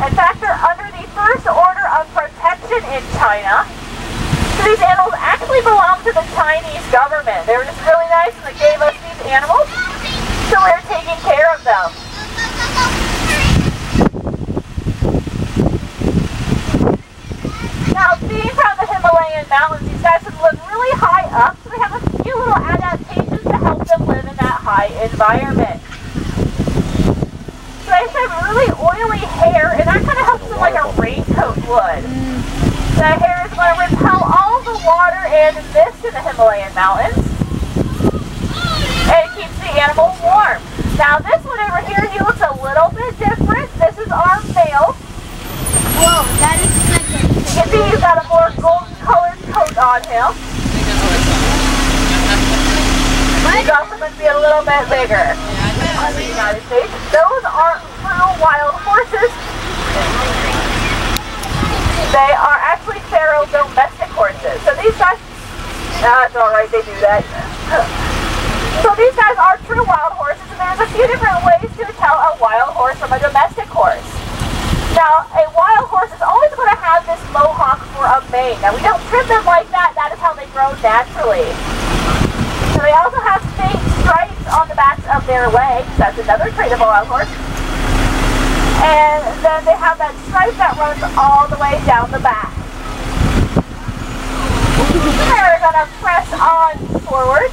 In fact, they're under the first order of protection in China. So these animals actually belong to the Chinese government. They were just really nice and they gave us these animals, so we're taking care of them. Now, being from the Himalayan mountains, these guys have lived really high up, so they have a few little adaptations to help them live in that high environment. So they have really oily hair, and that kind of helps them like a raincoat would. The hair is going to repel all the water and mist in the Himalayan mountains, and it keeps the animal warm. Now this one over here, he looks a little bit different. This is our male. Whoa, that is different. You can see he's got a more golden colored coat on him. He's also going to be a little bit bigger. In the United States. Those are true wild horses. They are actually feral domestic horses. So these guys, that's alright, they do that. So these guys are true wild horses, and there's a few different ways to tell a wild horse from a domestic horse. Now, a wild horse is always going to have this mohawk for a mane. Now, we don't trim them like that. That is how they grow naturally. So they also have faint stripes on the backs of their legs. That's another trait of a wild horse. And then they have that stripe that runs all the way down the back. They're going to press on forward.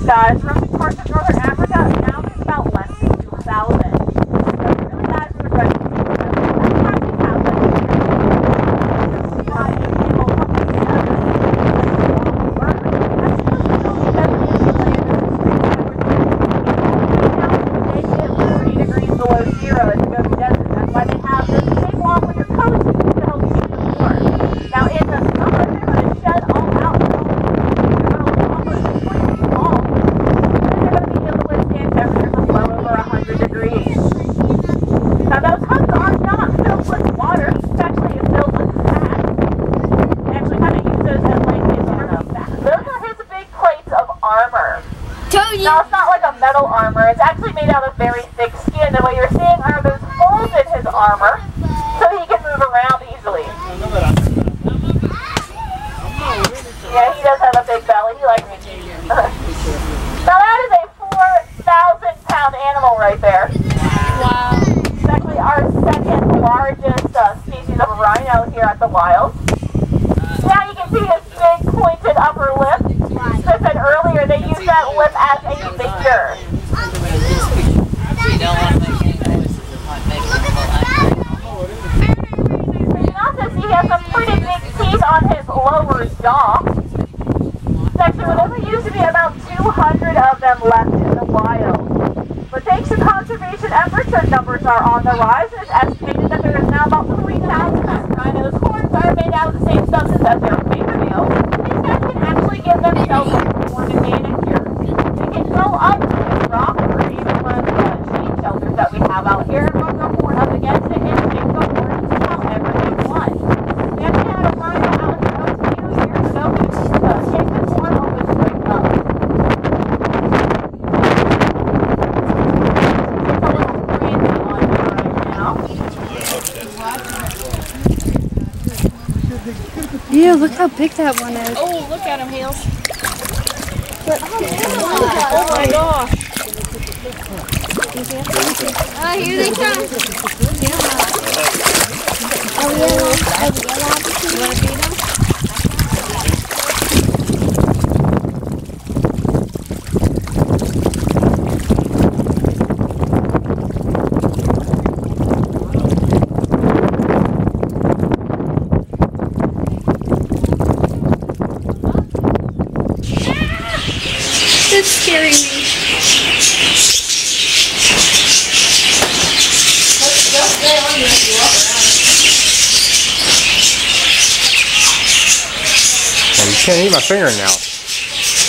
Guys, from parts of northern Africa, now there's about less than 2,000. So really bad for the rest of the people. That's probably how that is. They get 30 degrees below zero in the Gobi Desert. That's why they have this big long winter coat to help keep them warm. Now in the summer, they're going to shed all out. Now those huts are not filled with water, it's actually filled with fat. They actually kind of use those as like his fat. Those are his big plates of armor. Now it's not like a metal armor, it's actually made out of very thick skin, and what you're seeing are those holes in his armor, so he can move around easily. Yeah, he does have a big belly, he likes me. Now that is a 4,000-pound animal right there. Wow. It's actually our second largest species of rhino here at the Wild. Now you can see his big pointed upper lip. As I said earlier, they use that lip as a finger. You can also see he has some pretty big teeth on his lower jaw. Actually, well, there used to be about 200 of them left in the wild. But thanks to conservation efforts, their numbers are on the rise. It's estimated that there is now about 3,000 rhinos. Horns are made out of the same substance as their fingernails. These guys can actually give themselves a horn manicure. They can go up to a rock or even one of the shade shelters that we have out here and run their horn up against it and shake the horn however they want. We actually had a rhino out here a few years ago who shake the horn almost straight up. Yeah, look how big that one is. Oh, look at him, Hales. Oh my gosh. Here they come. You want to feed them? It's scaring me. They'll stay on you if you walk around. Can't eat my fingernail.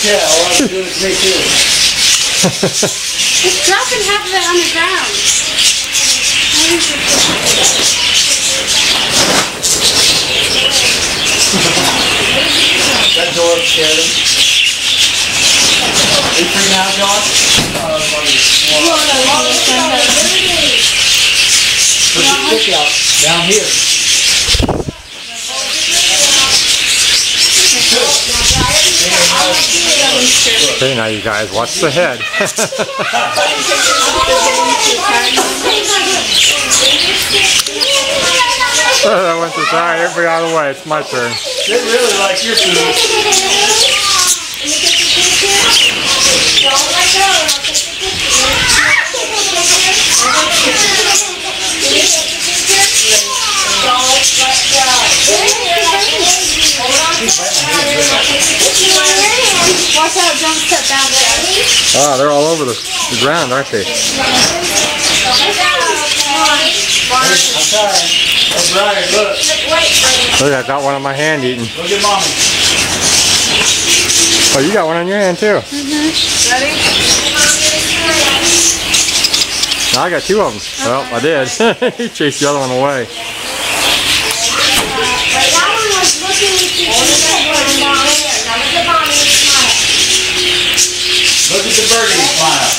Yeah, well, I'm doing it to me too. It's dropping half of it on the ground. That door scared him. Are you freaking out, John? Put your stick out down here. Okay, now you guys, watch the head. That went to die. Everybody out of the way. It's my turn. They really like your food. Watch out, don't step down there. Oh, they're all over the ground, aren't they? I'm sorry. Oh, Brian, look. Look, I got one on my hand eating. Look at Mommy. Oh, you got one on your hand too. Ready? Now I got two of them. Well, I did. He chased the other one away. Look at the birdie and smile.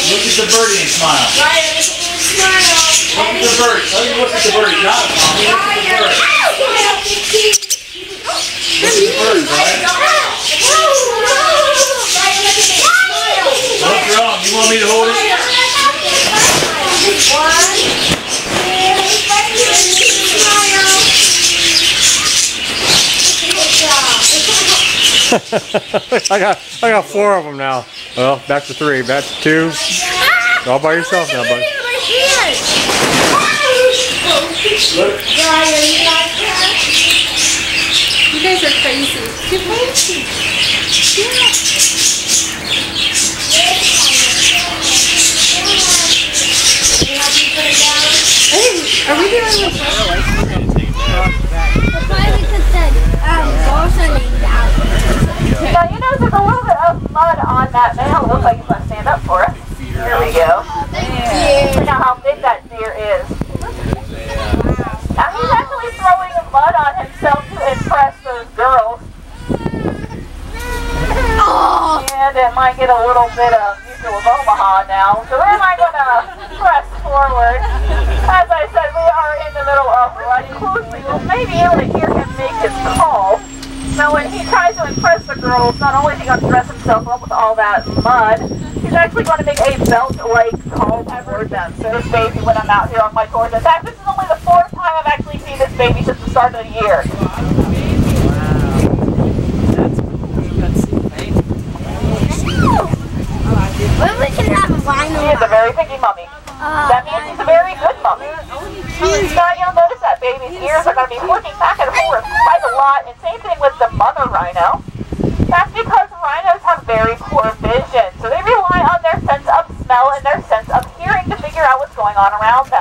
Look at the birdie and smile. Look at the birdie. Look at the birdie. Not Mommy. Look at the birdie. Look at the birdie, Brian. What's wrong? You want me to hold it? I got four of them now. Well, back to three, back to two. All by yourself now, buddy. Look. You guys are crazy. You're crazy. Hey, are we doing this? Now, you notice there's a little bit of mud on that male. It looks like he's going to stand up for us. There we go. Look at how big that deer is. Now, he's actually throwing mud on himself to impress those girls. And it might get a little bit of Mutual of Omaha now. So we might going to press forward. As I said, we are in the middle of running closely. We'll maybe be able to hear him make his call. Now when he tries to impress the girls, not only is he going to dress himself up with all that mud, he's actually going to make a belt-like call toward them. So this baby, when I'm out here on my tours, in fact, this is only the 4th time I've actually seen this baby since the start of the year. When we can have a vinyl. He is a very picky mummy. That means he's a very good mummy. Now you'll notice that baby's ears are going to be flicking back and forth quite a lot, and same thing with the mother rhino. That's because rhinos have very poor vision, so they rely on their sense of smell and their sense of hearing to figure out what's going on around them.